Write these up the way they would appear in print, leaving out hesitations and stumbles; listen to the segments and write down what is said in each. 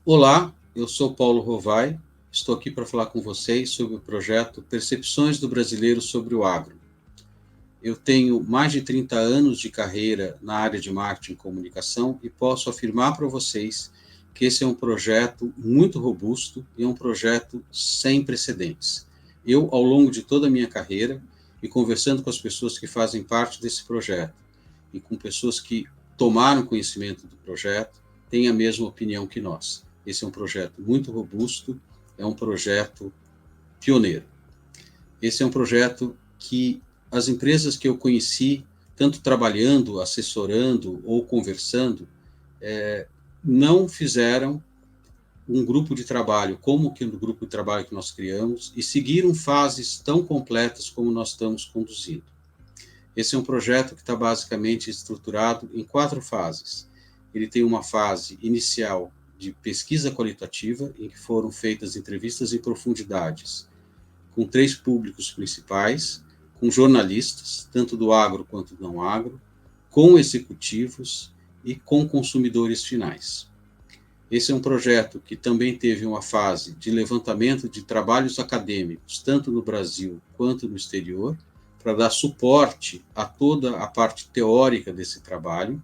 Olá, eu sou Paulo Rovai, estou aqui para falar com vocês sobre o projeto Percepções do Brasileiro sobre o Agro. Eu tenho mais de 30 anos de carreira na área de marketing e comunicação e posso afirmar para vocês que esse é um projeto muito robusto e é um projeto sem precedentes. Eu, ao longo de toda a minha carreira, e conversando com as pessoas que fazem parte desse projeto e com pessoas que tomaram conhecimento do projeto, têm a mesma opinião que nós. Esse é um projeto muito robusto, é um projeto pioneiro. Esse é um projeto que as empresas que eu conheci, tanto trabalhando, assessorando ou conversando, não fizeram um grupo de trabalho como que no grupo de trabalho que nós criamos e seguiram fases tão completas como nós estamos conduzindo. Esse é um projeto que está basicamente estruturado em 4 fases. Ele tem uma fase inicial de pesquisa qualitativa, em que foram feitas entrevistas em profundidades com 3 públicos principais, com jornalistas, tanto do agro quanto do não agro, com executivos e com consumidores finais. Esse é um projeto que também teve uma fase de levantamento de trabalhos acadêmicos, tanto no Brasil quanto no exterior, para dar suporte a toda a parte teórica desse trabalho.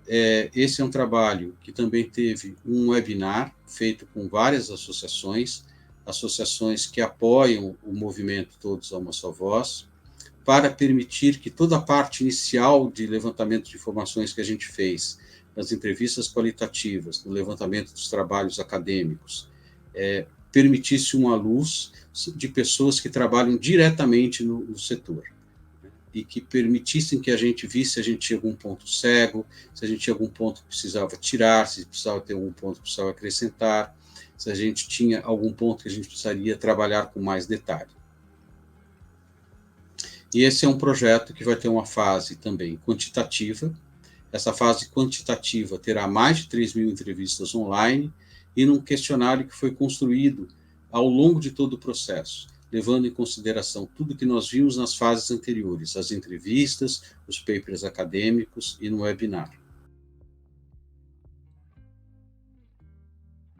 Esse é um trabalho que também teve um webinar feito com várias associações que apoiam o movimento Todos a uma Só Voz, para permitir que toda a parte inicial de levantamento de informações que a gente fez, nas entrevistas qualitativas, no levantamento dos trabalhos acadêmicos, permitisse uma luz de pessoas que trabalham diretamente no setor, e que permitissem que a gente visse se a gente tinha algum ponto cego, se a gente tinha algum ponto que precisava tirar, se precisava ter algum ponto que precisava acrescentar, se a gente tinha algum ponto que a gente precisaria trabalhar com mais detalhe. E esse é um projeto que vai ter uma fase também quantitativa. Essa fase quantitativa terá mais de 3.000 entrevistas online e num questionário que foi construído ao longo de todo o processo, levando em consideração tudo que nós vimos nas fases anteriores, as entrevistas, os papers acadêmicos e no webinar.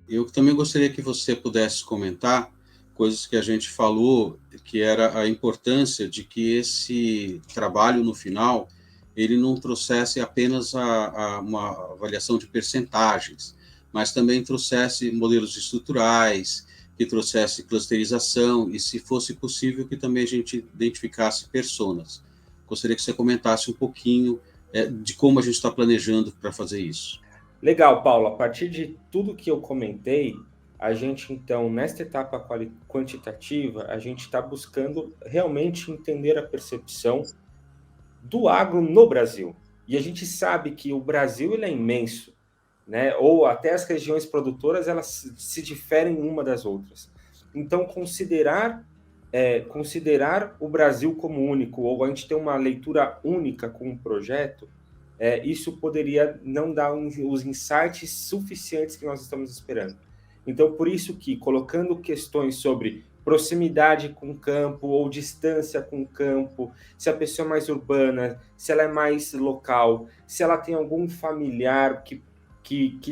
Eu também gostaria que você pudesse comentar coisas que a gente falou, que era a importância de que esse trabalho no final, ele não trouxesse apenas uma avaliação de percentagens, mas também trouxesse modelos estruturais, que trouxesse clusterização e, se fosse possível, que também a gente identificasse personas. Gostaria que você comentasse um pouquinho de como a gente está planejando para fazer isso. Legal, Paulo. A partir de tudo que eu comentei, a gente, então, nesta etapa quantitativa, a gente está buscando realmente entender a percepção do agro no Brasil. E a gente sabe que o Brasil ele é imenso, né? Ou até as regiões produtoras elas se diferem uma das outras. Então, considerar o Brasil como único, ou a gente ter uma leitura única com um projeto, isso poderia não dar os insights suficientes que nós estamos esperando. Então, por isso que, colocando questões sobre proximidade com o campo ou distância com o campo, se a pessoa é mais urbana, se ela é mais local, se ela tem algum familiar que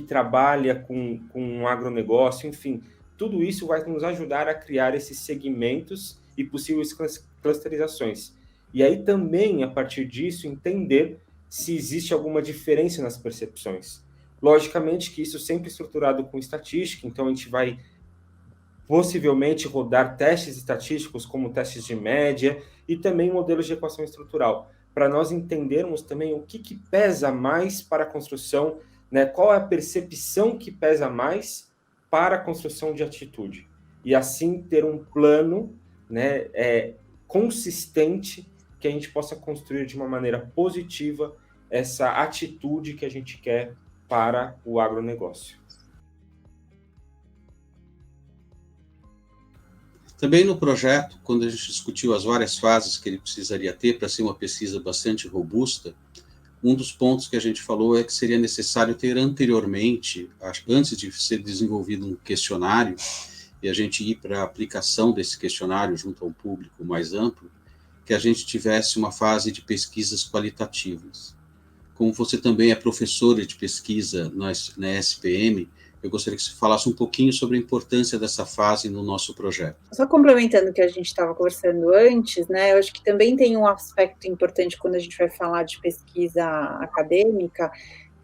trabalha com um agronegócio, enfim, tudo isso vai nos ajudar a criar esses segmentos e possíveis clusterizações. E aí também, a partir disso, entender se existe alguma diferença nas percepções. Logicamente que isso sempre é estruturado com estatística, então a gente vai possivelmente rodar testes estatísticos como testes de média e também modelos de equação estrutural, para nós entendermos também o que pesa mais para a construção, né? Qual é a percepção que pesa mais para a construção de atitude. E assim ter um plano, né, consistente que a gente possa construir de uma maneira positiva essa atitude que a gente quer para o agronegócio. Também no projeto, quando a gente discutiu as várias fases que ele precisaria ter para ser uma pesquisa bastante robusta, um dos pontos que a gente falou é que seria necessário ter anteriormente, antes de ser desenvolvido um questionário, e a gente ir para a aplicação desse questionário junto a um público mais amplo, que a gente tivesse uma fase de pesquisas qualitativas. Como você também é professora de pesquisa na SPM, Eu gostaria que você falasse um pouquinho sobre a importância dessa fase no nosso projeto. Só complementando o que a gente estava conversando antes, né, eu acho que também tem um aspecto importante quando a gente vai falar de pesquisa acadêmica,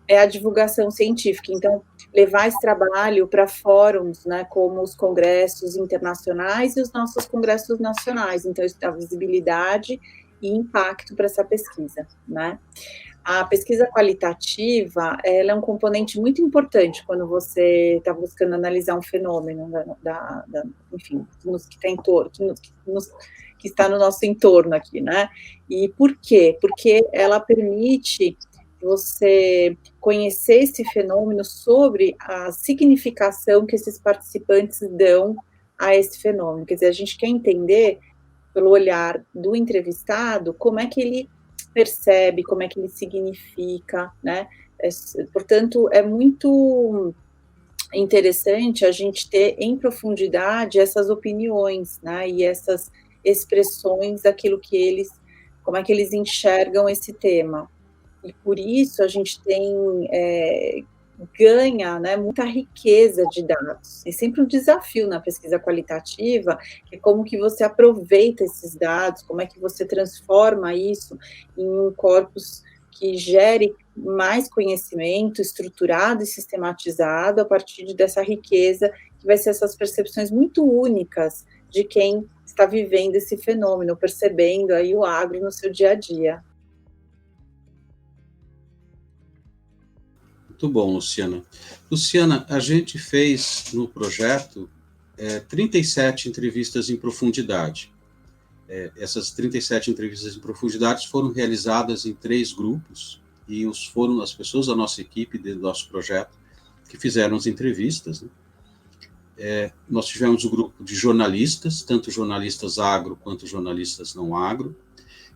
é a divulgação científica. Então, levar esse trabalho para fóruns, né, como os congressos internacionais e os nossos congressos nacionais. Então, isso dá visibilidade e impacto para essa pesquisa, né? A pesquisa qualitativa, ela é um componente muito importante quando você está buscando analisar um fenômeno, enfim, que está no nosso entorno aqui, né? E por quê? Porque ela permite você conhecer esse fenômeno sobre a significação que esses participantes dão a esse fenômeno. Quer dizer, a gente quer entender, pelo olhar do entrevistado, como é que ele percebe, como é que ele significa, né? Portanto, é muito interessante a gente ter em profundidade essas opiniões, né? E essas expressões daquilo que eles, como é que eles enxergam esse tema. E por isso a gente ganha, né, muita riqueza de dados. É sempre um desafio na pesquisa qualitativa, que é como que você aproveita esses dados, como é que você transforma isso em um corpus que gere mais conhecimento estruturado e sistematizado a partir dessa riqueza, que vai ser essas percepções muito únicas de quem está vivendo esse fenômeno, percebendo aí o agro no seu dia a dia. Muito bom, Luciana. Luciana, a gente fez no projeto 37 entrevistas em profundidade. Essas 37 entrevistas em profundidade foram realizadas em 3 grupos, e foram as pessoas da nossa equipe, do nosso projeto, que fizeram as entrevistas, né? Nós tivemos um grupo de jornalistas, tanto jornalistas agro quanto jornalistas não agro,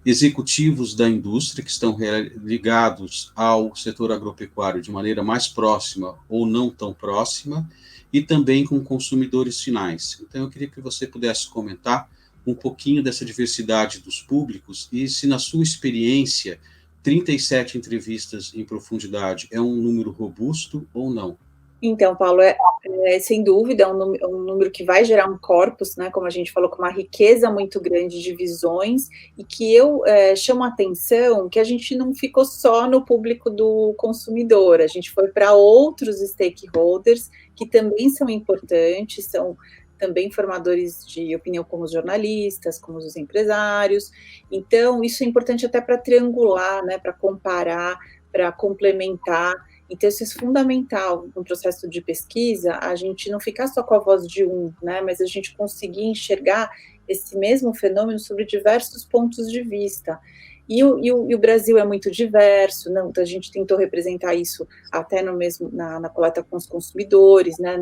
executivos da indústria que estão ligados ao setor agropecuário de maneira mais próxima ou não tão próxima, e também com consumidores finais. Então, eu queria que você pudesse comentar um pouquinho dessa diversidade dos públicos e se, na sua experiência, 37 entrevistas em profundidade é um número robusto ou não? Então, Paulo, sem dúvida, é um número que vai gerar um corpus, né, como a gente falou, com uma riqueza muito grande de visões, e que eu chamo a atenção que a gente não ficou só no público do consumidor, a gente foi para outros stakeholders que também são importantes, são também formadores de opinião, como os jornalistas, como os empresários. Então, isso é importante até para triangular, né, para comparar, para complementar. Então, isso é fundamental no processo de pesquisa, a gente não ficar só com a voz de um, né, mas a gente conseguir enxergar esse mesmo fenômeno sobre diversos pontos de vista. E o Brasil é muito diverso, não, a gente tentou representar isso até no mesmo, na coleta com os consumidores, né,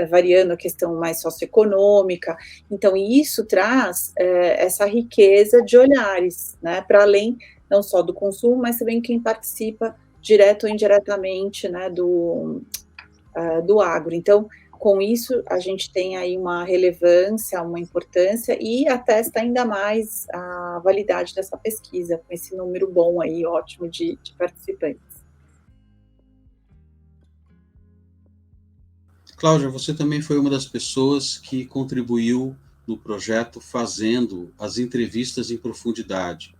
variando a questão mais socioeconômica. Então, isso traz essa riqueza de olhares, né, para além não só do consumo, mas também quem participa direto ou indiretamente, né, do agro. Então, com isso, a gente tem aí uma relevância, uma importância, e atesta ainda mais a validade dessa pesquisa, com esse número bom aí, ótimo, de participantes. Cláudia, você também foi uma das pessoas que contribuiu no projeto fazendo as entrevistas em profundidade.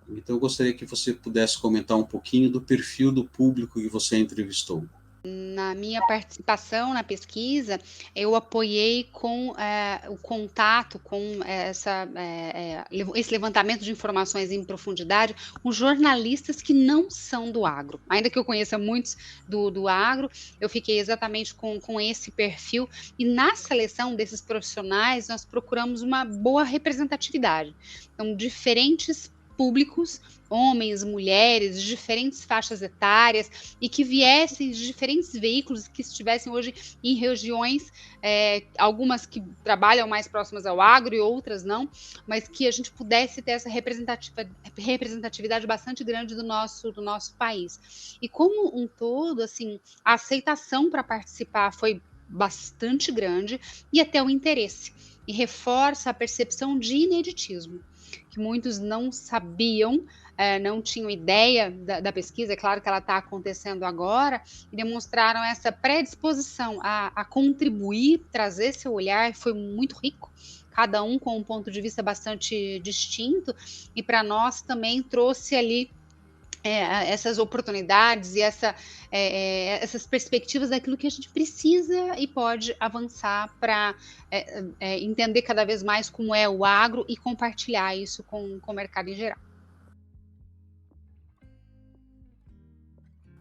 Então, eu gostaria que você pudesse comentar um pouquinho do perfil do público que você entrevistou. Na minha participação na pesquisa, eu apoiei com o contato com esse levantamento de informações em profundidade com jornalistas que não são do agro. Ainda que eu conheça muitos do agro, eu fiquei exatamente com esse perfil, e na seleção desses profissionais nós procuramos uma boa representatividade. Então, diferentes públicos, homens, mulheres, de diferentes faixas etárias, e que viessem de diferentes veículos, que estivessem hoje em regiões, algumas que trabalham mais próximas ao agro e outras não, mas que a gente pudesse ter essa representatividade bastante grande do nosso país. E como um todo, assim, a aceitação para participar foi bastante grande, e até o interesse, e reforça a percepção de ineditismo. que muitos não sabiam, não tinham ideia da pesquisa. É claro que ela está acontecendo agora, e demonstraram essa predisposição a contribuir, trazer seu olhar, foi muito rico, cada um com um ponto de vista bastante distinto, e para nós também trouxe ali essas oportunidades e essas perspectivas daquilo que a gente precisa e pode avançar para entender cada vez mais como é o agro e compartilhar isso com o mercado em geral.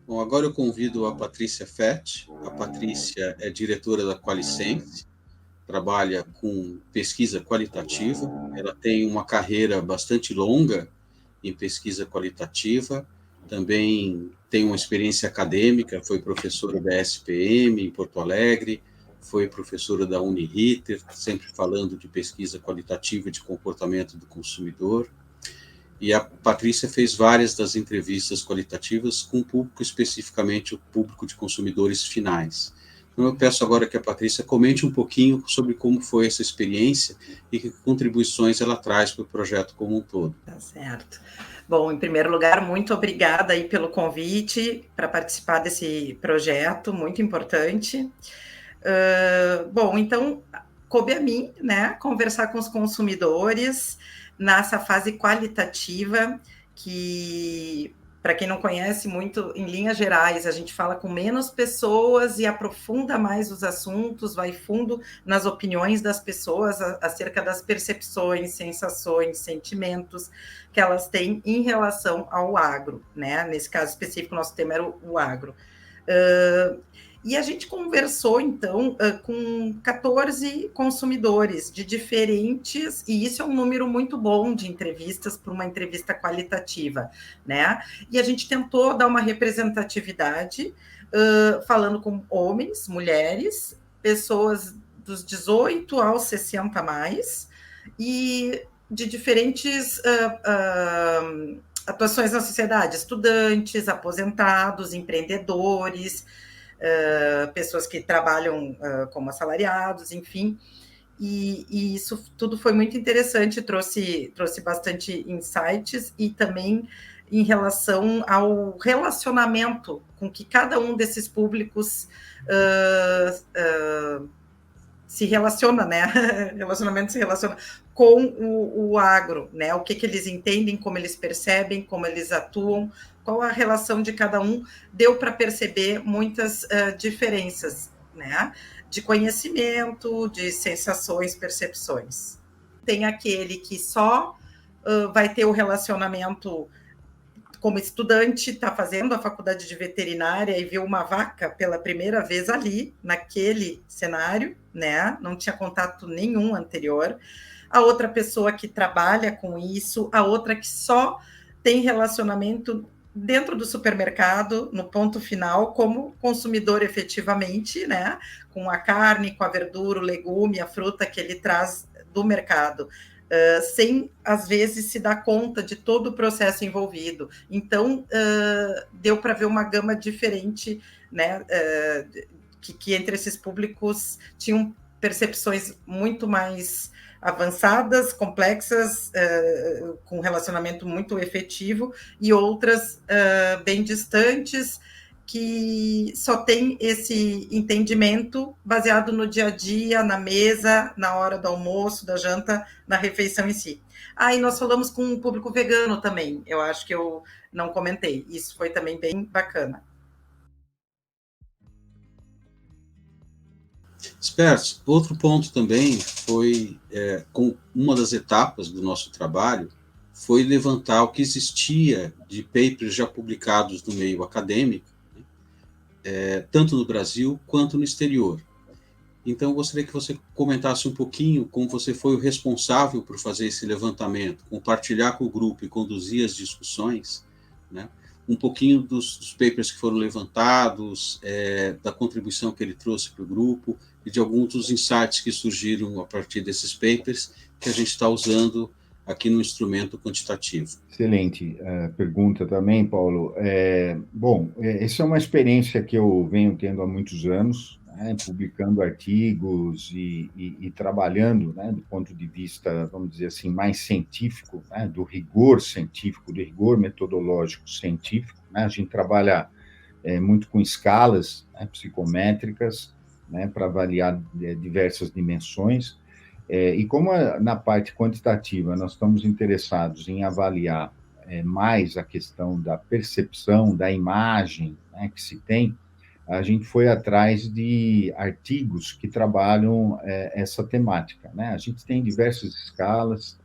Bom, agora eu convido a Patrícia Fett. A Patrícia é diretora da Qualisense, trabalha com pesquisa qualitativa, ela tem uma carreira bastante longa em pesquisa qualitativa, também tem uma experiência acadêmica, foi professora da SPM em Porto Alegre, foi professora da Uniriter, sempre falando de pesquisa qualitativa e de comportamento do consumidor. E a Patrícia fez várias das entrevistas qualitativas com o público, especificamente o público de consumidores finais. Então, eu peço agora que a Patrícia comente um pouquinho sobre como foi essa experiência e que contribuições ela traz para o projeto como um todo. Tá certo. Bom, em primeiro lugar, muito obrigada aí pelo convite para participar desse projeto, muito importante. Bom, então, coube a mim, né, conversar com os consumidores nessa fase qualitativa, que, para quem não conhece muito, em linhas gerais, a gente fala com menos pessoas e aprofunda mais os assuntos, vai fundo nas opiniões das pessoas acerca das percepções, sensações, sentimentos que elas têm em relação ao agro, né? Nesse caso específico, nosso tema era o agro. E a gente conversou, então, com 14 consumidores de diferentes, e isso é um número muito bom de entrevistas para uma entrevista qualitativa, né? E a gente tentou dar uma representatividade, falando com homens, mulheres, pessoas dos 18 aos 60 mais, e de diferentes atuações na sociedade, estudantes, aposentados, empreendedores, pessoas que trabalham como assalariados, enfim, e isso tudo foi muito interessante, trouxe bastante insights, e também em relação ao relacionamento com que cada um desses públicos se relaciona, né? Relacionamento se relaciona com o agro, né? O que eles entendem, como eles percebem, como eles atuam, qual a relação de cada um, deu para perceber muitas diferenças, né? De conhecimento, de sensações, percepções. Tem aquele que só vai ter o relacionamento como estudante, está fazendo a faculdade de veterinária e viu uma vaca pela primeira vez ali, naquele cenário, né? Não tinha contato nenhum anterior. A outra pessoa que trabalha com isso, a outra que só tem relacionamento dentro do supermercado, no ponto final, como consumidor efetivamente, né? Com a carne, com a verdura, o legume, a fruta que ele traz do mercado. Sem, às vezes, se dar conta de todo o processo envolvido. Então, deu para ver uma gama diferente, né, que entre esses públicos tinham percepções muito mais avançadas, complexas, com relacionamento muito efetivo, e outras bem distantes, que só tem esse entendimento baseado no dia a dia, na mesa, na hora do almoço, da janta, na refeição em si. E nós falamos com um público vegano também, eu acho que eu não comentei, isso foi também bem bacana. Expertos, outro ponto também foi, com uma das etapas do nosso trabalho, foi levantar o que existia de papers já publicados no meio acadêmico, tanto no Brasil quanto no exterior. Então, eu gostaria que você comentasse um pouquinho como você foi o responsável por fazer esse levantamento, compartilhar com o grupo e conduzir as discussões, né? Um pouquinho dos papers que foram levantados, da contribuição que ele trouxe para o grupo e de alguns dos insights que surgiram a partir desses papers que a gente está usando aqui no instrumento quantitativo. Excelente pergunta também, Paulo. Bom, essa é uma experiência que eu venho tendo há muitos anos, né? né, publicando artigos e trabalhando, né, do ponto de vista, vamos dizer assim, mais científico, né, do rigor científico, do rigor metodológico científico, né, a gente trabalha muito com escalas, né, psicométricas, né, para avaliar diversas dimensões, e como na parte quantitativa nós estamos interessados em avaliar mais a questão da percepção, da imagem, né, que se tem, a gente foi atrás de artigos que trabalham essa temática, né? A gente tem diversas escalas,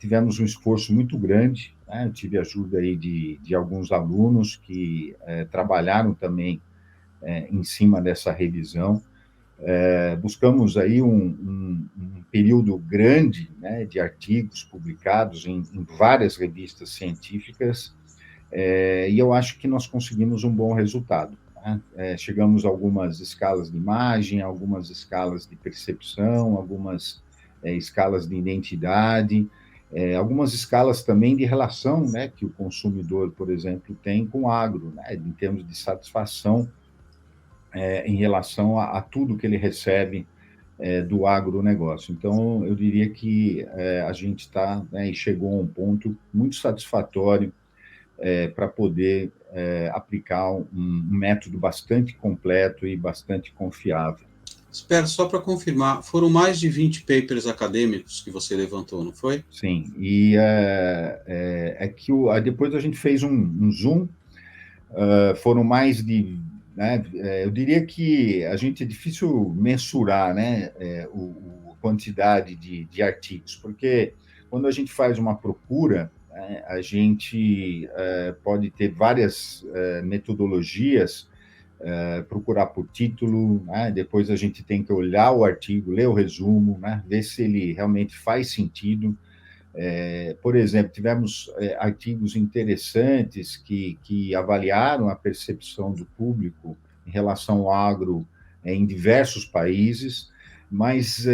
tivemos um esforço muito grande, né? Eu tive ajuda aí de alguns alunos que trabalharam também em cima dessa revisão. Buscamos aí um período grande, né, de artigos publicados em várias revistas científicas, e eu acho que nós conseguimos um bom resultado. Né? Chegamos a algumas escalas de imagem, algumas escalas de percepção, algumas escalas de identidade, algumas escalas também de relação, né, que o consumidor, por exemplo, tem com o agro, né, em termos de satisfação em relação a tudo que ele recebe do agronegócio. Então, eu diria que a gente está, né, e chegou a um ponto muito satisfatório para poder aplicar um método bastante completo e bastante confiável. Espera, só para confirmar, foram mais de 20 papers acadêmicos que você levantou, não foi? Sim, e que depois a gente fez um zoom, foram mais de, né, eu diria que a gente é difícil mensurar, né, a quantidade de artigos, porque quando a gente faz uma procura, a gente pode ter várias metodologias, procurar por título, né? Depois a gente tem que olhar o artigo, ler o resumo, né? Ver se ele realmente faz sentido. Por exemplo, tivemos artigos interessantes que avaliaram a percepção do público em relação ao agro em diversos países, mas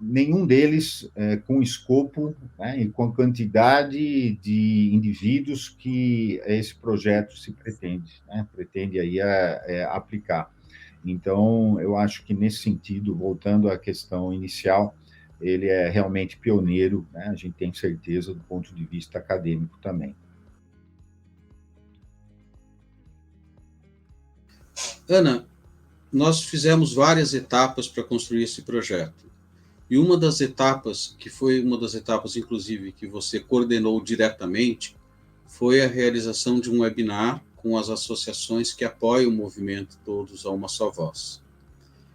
nenhum deles com escopo, né, e com a quantidade de indivíduos que esse projeto se pretende aí aplicar. Então, eu acho que nesse sentido, voltando à questão inicial, ele é realmente pioneiro, né? A gente tem certeza do ponto de vista acadêmico também. Ana, nós fizemos várias etapas para construir esse projeto. E uma das etapas, que foi uma das etapas, inclusive, que você coordenou diretamente, foi a realização de um webinar com as associações que apoiam o movimento Todos a Uma Só Voz.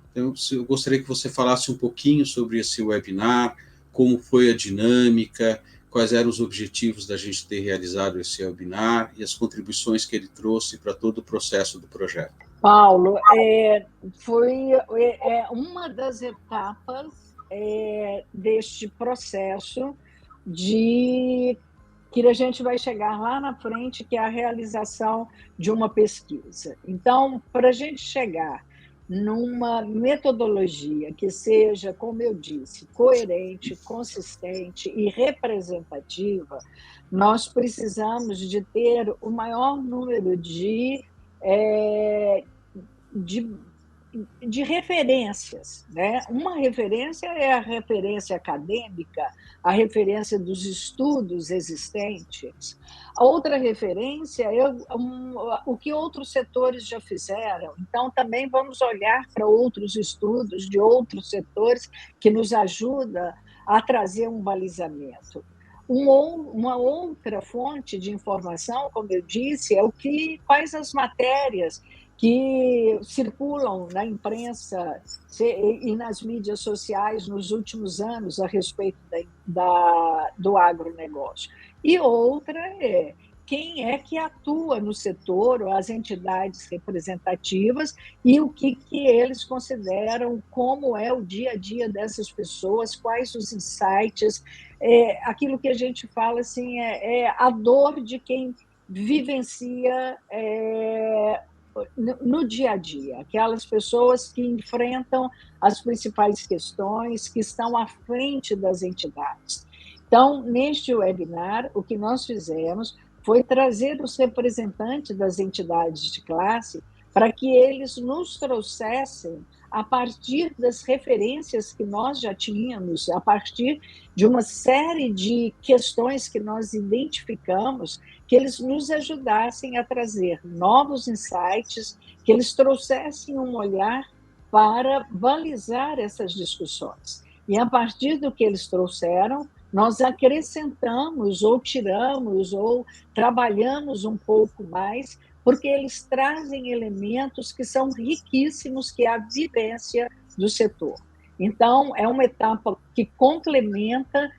Então, eu gostaria que você falasse um pouquinho sobre esse webinar, como foi a dinâmica, quais eram os objetivos da gente ter realizado esse webinar e as contribuições que ele trouxe para todo o processo do projeto. Paulo, foi uma das etapas deste processo que a gente vai chegar lá na frente, que é a realização de uma pesquisa. Então, para a gente chegar numa metodologia que seja, como eu disse, coerente, consistente e representativa, nós precisamos de ter o maior número de referências, né? Uma referência é a referência acadêmica, a referência dos estudos existentes. A outra referência é o que outros setores já fizeram. Então, também vamos olhar para outros estudos de outros setores que nos ajudam a trazer um balizamento. Uma outra fonte de informação, como eu disse, quais as matérias que circulam na imprensa e nas mídias sociais nos últimos anos a respeito do agronegócio. E outra é quem é que atua no setor, ou as entidades representativas, e o que eles consideram, como é o dia a dia dessas pessoas, quais os insights, aquilo que a gente fala assim, a dor de quem vivencia no dia a dia, aquelas pessoas que enfrentam as principais questões, que estão à frente das entidades. Então, neste webinar, o que nós fizemos foi trazer os representantes das entidades de classe para que eles nos trouxessem, a partir das referências que nós já tínhamos, a partir de uma série de questões que nós identificamos, que eles nos ajudassem a trazer novos insights, que eles trouxessem um olhar para balizar essas discussões. E a partir do que eles trouxeram, nós acrescentamos, ou tiramos, ou trabalhamos um pouco mais, porque eles trazem elementos que são riquíssimos, que é a vivência do setor. Então, é uma etapa que complementa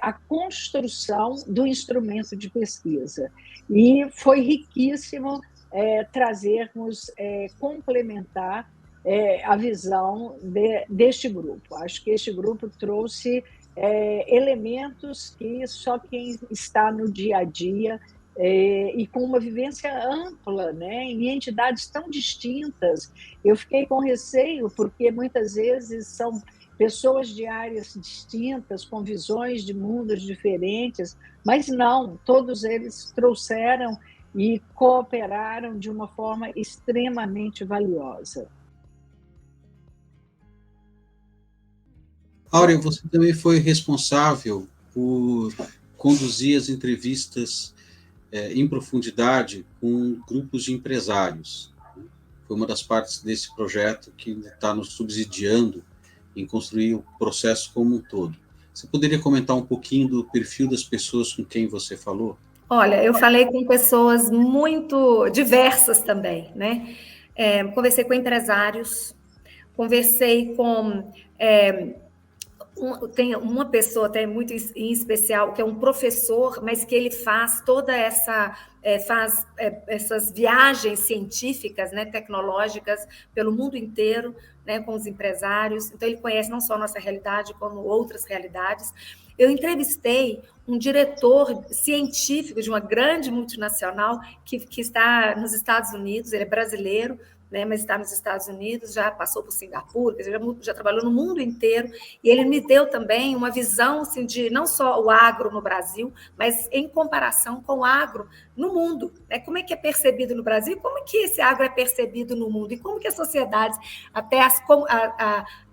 a construção do instrumento de pesquisa. E foi riquíssimo trazermos, complementar a visão deste grupo. Acho que este grupo trouxe elementos que só quem está no dia a dia e com uma vivência ampla, né, em entidades tão distintas. Eu fiquei com receio, porque muitas vezes são pessoas de áreas distintas, com visões de mundos diferentes, mas não, todos eles trouxeram e cooperaram de uma forma extremamente valiosa. Áurea, você também foi responsável por conduzir as entrevistas em profundidade com grupos de empresários. Foi uma das partes desse projeto que está nos subsidiando em construir o processo como um todo. Você poderia comentar um pouquinho do perfil das pessoas com quem você falou? Olha, eu falei com pessoas muito diversas também, né? Conversei com empresários, conversei com... tem uma pessoa até muito em especial, que é um professor, mas que ele faz toda essas viagens científicas, né, tecnológicas, pelo mundo inteiro, né, com os empresários. Então, ele conhece não só a nossa realidade, como outras realidades. Eu entrevistei um diretor científico de uma grande multinacional que está nos Estados Unidos, ele é brasileiro, né, mas está nos Estados Unidos, já passou por Singapura, já trabalhou no mundo inteiro, e ele me deu também uma visão assim, de não só o agro no Brasil, mas em comparação com o agro no mundo, né? Como é que é percebido no Brasil, como é que esse agro é percebido no mundo, e como que as sociedades, até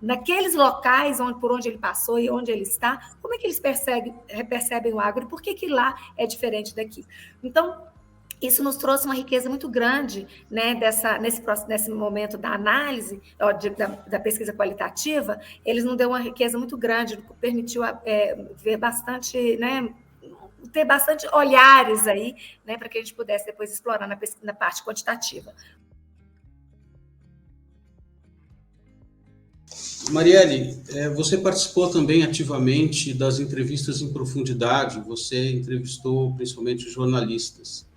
naqueles locais por onde ele passou e onde ele está, como é que eles percebem o agro, e por que lá é diferente daqui. Então, isso nos trouxe uma riqueza muito grande, né, nesse momento da análise, da pesquisa qualitativa. Eles nos deu uma riqueza muito grande, permitiu ver bastante, né, ter bastante olhares aí, né, para que a gente pudesse depois explorar na parte quantitativa. Marielle, você participou também ativamente das entrevistas em profundidade, você entrevistou principalmente jornalistas.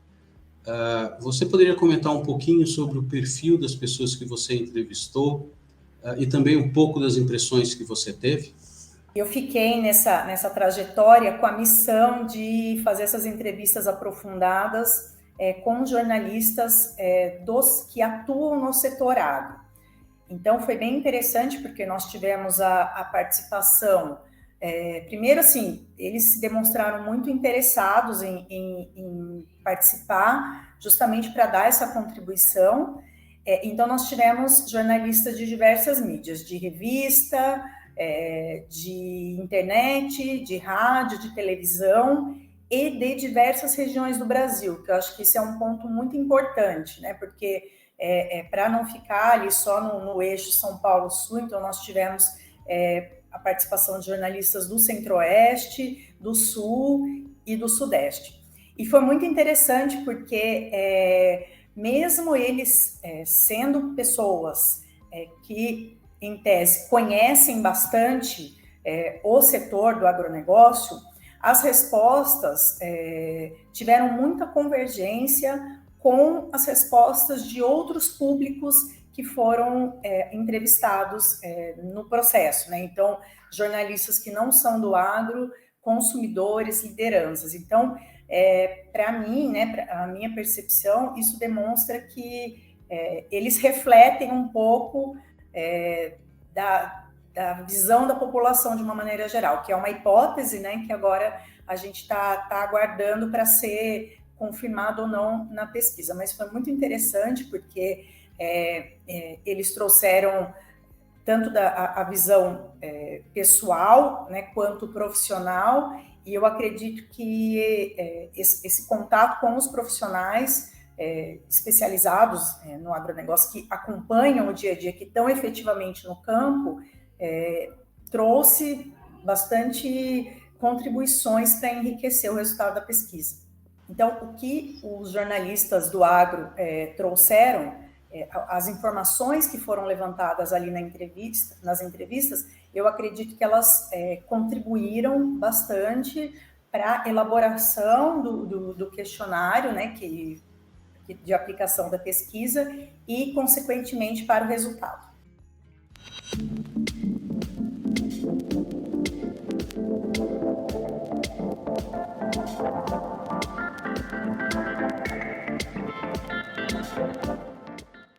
Você poderia comentar um pouquinho sobre o perfil das pessoas que você entrevistou e também um pouco das impressões que você teve? Eu fiquei nessa trajetória com a missão de fazer essas entrevistas aprofundadas com jornalistas dos que atuam no setor agro. Então, foi bem interessante, porque nós tivemos a participação. Primeiro, assim, eles se demonstraram muito interessados em participar, justamente para dar essa contribuição. Então, nós tivemos jornalistas de diversas mídias, de revista, de internet, de rádio, de televisão e de diversas regiões do Brasil, que eu acho que isso é um ponto muito importante, né? Porque para não ficar ali só no eixo São Paulo-Sul, então nós tivemos a participação de jornalistas do Centro-Oeste, do Sul e do Sudeste. E foi muito interessante porque, mesmo eles sendo pessoas que, em tese, conhecem bastante o setor do agronegócio, as respostas tiveram muita convergência com as respostas de outros públicos que foram entrevistados no processo, né? Então, jornalistas que não são do agro, consumidores, lideranças. Então, para mim, né, a minha percepção, isso demonstra que eles refletem um pouco da visão da população de uma maneira geral, que é uma hipótese, né, que agora a gente está aguardando para ser confirmado ou não na pesquisa. Mas foi muito interessante porque eles trouxeram tanto a visão pessoal, né, quanto profissional, e eu acredito que esse contato com os profissionais especializados no agronegócio, que acompanham o dia a dia, que estão efetivamente no campo, trouxe bastante contribuições para enriquecer o resultado da pesquisa. Então, o que os jornalistas do agro trouxeram, as informações que foram levantadas ali nas entrevistas, eu acredito que elas contribuíram bastante para a elaboração do questionário, né, de aplicação da pesquisa e, consequentemente, para o resultado.